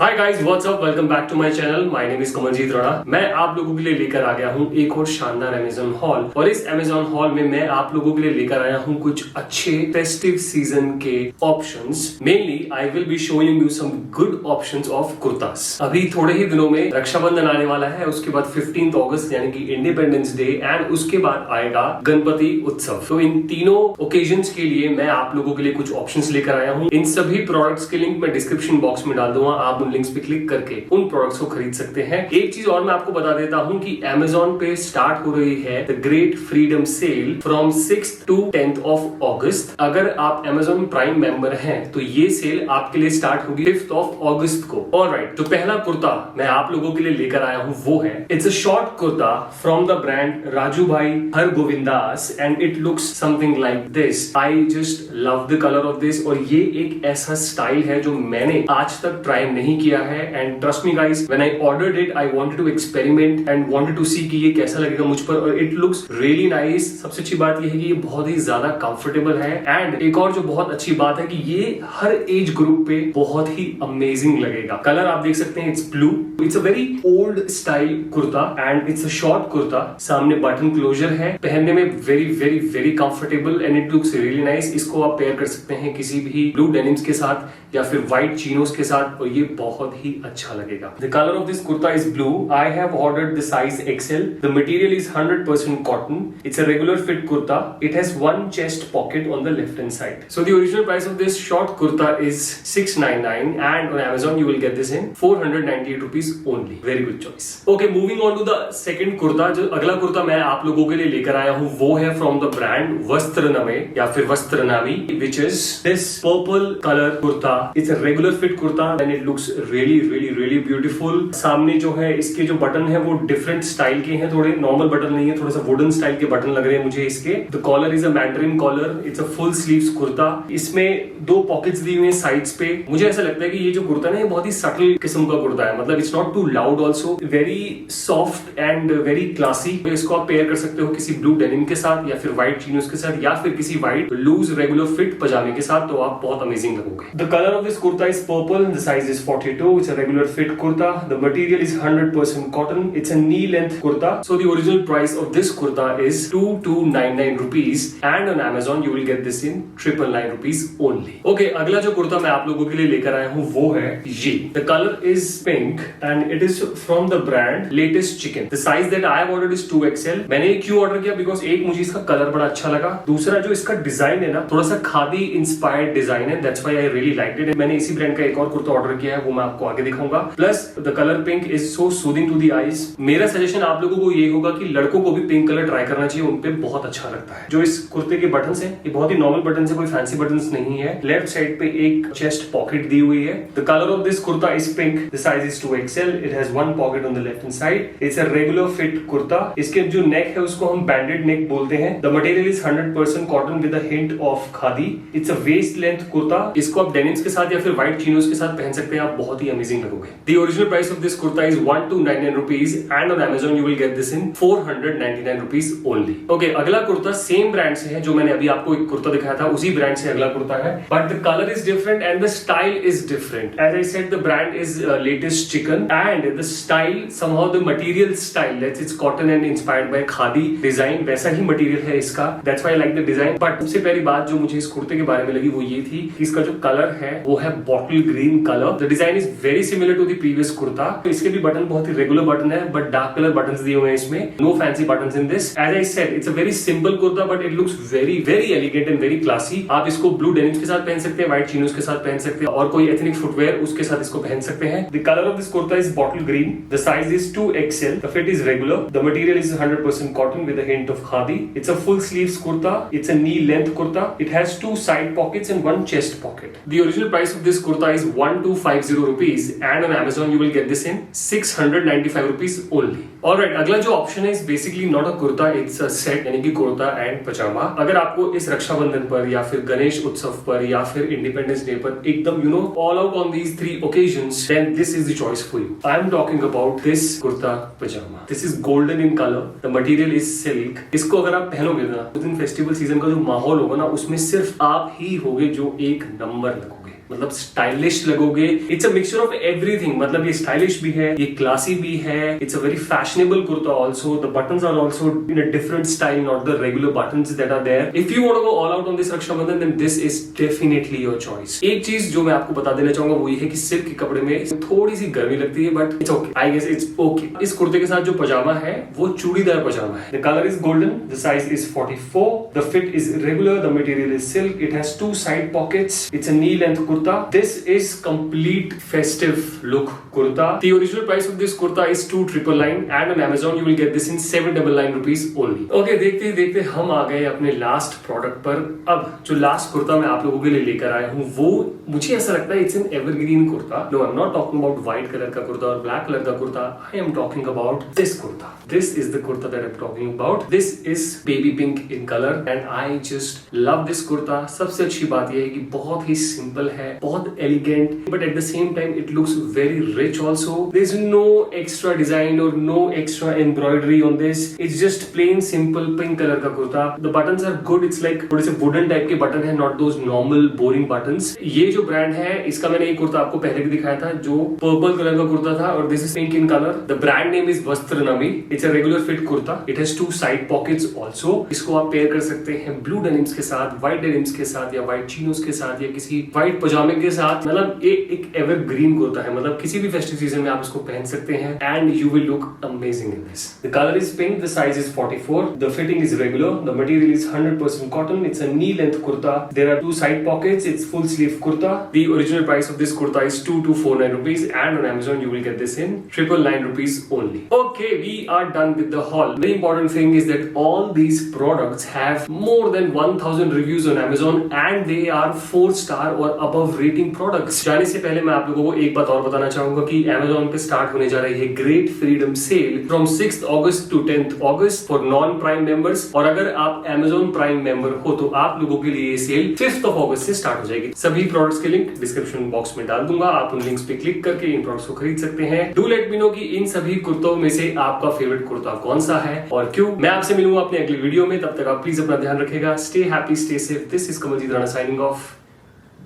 Hi guys, what's up, welcome back to my channel. My name is Kamaljeet Rana. मैं आप लोगों के लिए लेकर आ गया हूं एक और शानदार अमेजॉन हॉल। और इस अमेजॉन हॉल में मैं आप लोगों के लिए लेकर आया हूं कुछ अच्छे फेस्टिव सीजन के options. Mainly I will be showing you some good options of kurtas. अभी थोड़े ही दिनों में रक्षाबंधन आने वाला है, उसके बाद 15 अगस्त यानी कि इंडिपेंडेंस डे एंड उसके बाद आएगा गणपति उत्सव। तो इन तीनों ओकेजन्स के लिए मैं आप लोगों के लिए कुछ ऑप्शंस लेकर आया हूं। इन सभी प्रोडक्ट्स के लिंक मैं डिस्क्रिप्शन बॉक्स में डाल दूंगा, आप लिंक्स पे क्लिक करके उन प्रोडक्ट्स को खरीद सकते हैं। एक चीज और मैं आपको बता देता हूं कि Amazon पे स्टार्ट हो रही है the great freedom cell from 6th to 10th of अगस्त। अगर आप Amazon प्राइम मेंबर हैं तो ये सेल आपके लिए स्टार्ट होगी 5th ऑफ अगस्त को। ऑलराइट, तो पहला कुर्ता मैं आप लोगों के लिए लेकर आया हूं वो है, it's a short kurta from the brand Raju Bhai Hargovindas and it looks something like this. I just love the colour of this. और ये एक ऐसा स्टाइल है जो मैंने आज तक ट्राई नहीं किया है and trust me guys, when I ordered it I wanted to experiment and wanted to see कि ये कैसा लगेगा मुझ पर, और इट लुक्स रियली नाइस। सबसे अच्छी बात ये है कि ये बहुत ही ज्यादा कंफर्टेबल है एंड एक और जो बहुत अच्छी बात है कि ये हर एज ग्रुप पे बहुत ही अमेजिंग लगेगा। कलर आप देख सकते हैं, it's blue. It's a very old style kurta and it's a short kurta. सामने बटन क्लोजर है, पहनने में very very very comfortable and it looks really nice. इसको आप पेयर कर सकते हैं किसी भी ब्लू डेनिम्स के साथ या फिर व्हाइट चिनोस के साथ और ये बहुत ही अच्छा लगेगा। The color of this kurta is blue. I have ordered the size XL. The material is 100% cotton. It's a regular fit kurta. It has one chest pocket on the left hand side. So the original price of this short kurta is $699 and on Amazon you will get this in 498 rupees only. Very good choice. Okay, moving on to the second kurta. जो अगला कुर्ता मैं आप लोगों के लिए लेकर आया हूँ वो है from the brand वस्त्रनमे या फिर वस्त्रनामी, which is this purple color kurta. It's a regular fit kurta and it looks really beautiful. सामने जो है इसके जो बटन है वो डिफरेंट स्टाइल के हैं, थोड़े नॉर्मल बटन नहीं है, थोड़ा सा वुडन स्टाइल के बटन लग रहे हैं मुझे इसके। The collar is a mandarin collar. It's a full sleeves kurta. इसमें 2 पॉकेट्स दी हुई हैं साइड्स पे। मुझे ऐसा लगता है कि ये जो कुर्ता है बहुत ही सटल किस्म का कुर्ता है, मतलब it's not too loud, also very soft and very classy. इसको आप पेयर कर सकते हो किसी ब्लू डेनिम के साथ या फिर व्हाइट चिनोस के साथ या फिर किसी व्हाइट लूज रेगुलर फिट पजामे के साथ, तो आप बहुत अमेजिंग लगोगे। The colour of this kurta is purple. The size is 42। It's a regular fit kurta. The material is 100% cotton. It's a knee length kurta. So the original price of this kurta is 2299 rupees and on Amazon you will get this in 999 rupees only. Okay, अगला जो कुर्ता मैं आप लोगों के लिए लेकर आया हूँ वो है ये। The color is pink and it is from the brand Latest Chicken. The size that I have ordered is 2XL. मैंने क्यों ऑर्डर किया? बिकॉज एक मुझे इसका कलर बड़ा अच्छा लगा, दूसरा जो इसका डिजाइन है ना थोड़ा सा खादी इंस्पायर्ड डिजाइन है, that's why I really liked it. मैंने इसी ब्रांड का एक और कुर्ता ऑर्डर किया है, वो मैं आपको आगे दिखाऊंगा। Plus the colour pink is so soothing to the eyes. मेरा सजेशन आप लोगों को ये होगा कि लड़कों को भी पिंक कलर ट्राई करना चाहिए, उनपे बहुत अच्छा लगता है। जो इस कुर्ते के बटन्स हैं ये बहुत ही नॉर्मल बटन्स है, कोई फैंसी बटन्स नहीं है। लेफ्ट साइड पे एक चेस्ट पॉकेट दी हुई है। The colour of this kurta is pink. The size is 2XL. It has one pocket on the left hand side. It's a regular fit kurta. इसके जो नेक है उसको हम बैंडेड नेक बोलते हैं। The material is 100% cotton with a hint of khadi. It's a waist length kurta. इसको आप denims के साथ या फिर व्हाइट चिनोस के साथ पहन सकते हैं, आप बहुत ही अमेजिंग लगोगे। The original price of this kurta is 1299 rupees and on Amazon you will get this in 499 rupees only. Okay, अगला कुर्ता सेम ब्रांड से है, जो मैंने अभी आपको एक कुर्ता दिखाया था उसी ब्रांड से अगला कुर्ता है, but the color is different and the style is different. As I said, the brand is Latest Chicken and the style, somehow the material style, it's cotton and inspired by khadi design, वैसा ही material है इसका, that's why I like the design. But सबसे पहली बात जो मुझे इस कुर्ते के बारे में लगी वो ये थी कि इसका जो कलर है वो है bottle green colour. The design is very similar to the previous kurta. इसके भी बटन बहुत ही रेगुलर बटन है, बट डार्क कलर बटन्स दिए हुए हैं इसमें। No fancy buttons in this. As I said, it's a very simple kurta but it looks very very elegant and very classy. आप इसको ब्लू डेनिम्स के साथ पहन सकते हैं, व्हाइट चिनोस के साथ पहन सकते हैं और कोई एथनिक फुटवेयर उसके साथ इसको पहन सकते हैं। The colour of this kurta is bottle green. The size is 2XL. The fit is regular. The material is 100% cotton with a hint of khadi. It's a full sleeves kurta. It's a knee length kurta. It has 2 side pockets and 1 chest pocket. The original price of this kurta is 1250 rupees and on Amazon you will get this in 695 rupees only. Alright, अगला जो option है is basically not a kurta, it's a set, यानी कि kurta and पजामा। अगर आपको इस रक्षाबंधन पर या फिर गणेश उत्सव पर या फिर इंडिपेंडेंस डे पर एकदम all out on these 3 occasions, then this is the choice for you. I am talking about this kurta pajama. This is golden in color. The material is silk. इसको अगर आप पहनोगे ना उस दिन फेस्टिवल सीजन का जो माहौल होगा ना उसमें सिर्फ आप ही होगे जो एक नंबर लगोगे। मतलब स्टाइलिश लगोगे। It's a mixture of everything, मतलब ये स्टाइलिश भी है, ये क्लासी भी है, it's a very fashionable kurta also. The buttons are also in a different style, not the regular buttons that are there. If you want to go all out on this Rakshabandhan, then this is definitely your choice. एक चीज जो मैं आपको बता देना चाहूंगा वो ये है कि सिल्क के कपड़े में थोड़ी सी गर्मी लगती है, but it's okay, I guess it's okay. इस कुर्ते के साथ जो पजामा है वो चूड़ीदार पजामा है। The colour is golden, the size is 44, the fit is regular, the material is silk, it has 2 side pockets, it's a knee length kurta. This is complete festive look kurta. The original price of this kurta is 2,999 and on Amazon you will get this in 799 rupees only. Okay, देखते देखते हम आ गए अपने last product पर। अब जो last kurta मैं आप लोगों के लिए लेकर आया हूँ वो मुझे ऐसा लगता है it's an evergreen kurta. No, I am not talking about white colour का कुर्ता और ब्लैक कलर का kurta, I am talking about this kurta. This is the kurta that I am talking about. This is baby pink in colour and I just love this kurta. सबसे अच्छी बात यह है कि बहुत ही सिंपल है, बहुत elegant, but at the same time it looks very rich also. There is no extra design और no extra embroidery on this. It's just plain simple pink colour का kurta. The buttons are good, it's like थोड़े से wooden type के button है, not those normal boring buttons. ये जो brand है इसका मैंने एक कुर्ता आपको पहले भी दिखाया था जो पर्पल कलर का कुर्ता था और this is pink in colour. The brand name is वस्त्र नमी। It's a regular fit kurta, it has 2 side pockets also. इसको आप पेयर कर सकते हैं ब्लू डेनिम्स के साथ, व्हाइट डेनिम्स के साथ या व्हाइट चीनोस के साथ या किसी व्हाइट पजामे के साथ। मतलब एक एवरग्रीन कुर्ता है, मतलब किसी भी फेस्टिव सीजन में आप इसको पहन सकते हैं and you will look amazing in this. The colour is pink, the size is 44, the fitting is regular, the material is 100% cotton, it's a knee length kurta, there are 2 side pockets, it's full sleeve kurta. The original price of this kurta is 2,249 rupees and on Amazon you will get this in 999 rupees only. Okay, we are done with the haul. The important thing is that all these products have more than 1000 reviews on Amazon and they are 4-star or above rating products. जाने से पहले मैं आप लोगों को एक बात और बताना चाहूंगा कि Amazon पे स्टार्ट होने जा रही है great freedom cell from 6th August to 10th August for non prime members. और अगर आप Amazon प्राइम मेंबर हो तो आप लोगों के लिए ये सेल 5th of August से स्टार्ट हो जाएगी। सभी प्रोडक्ट्स के लिंक डिस्क्रिप्शन बॉक्स में डाल दूंगा, आप उन लिंक्स पे क्लिक करके इन प्रोडक्ट्स को खरीद सकते हैं। डू लेट मी नो कि इन सभी कुर्तों में से आपका फेवरेट कुर्ता कौन सा है और क्यों। मैं आपसे मिलूंगा अपने अगली वीडियो में, तब तक आप प्लीज अपना ध्यान रखेगा। Stay happy, stay safe. This is Kamaljeet Rana signing off.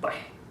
Bye.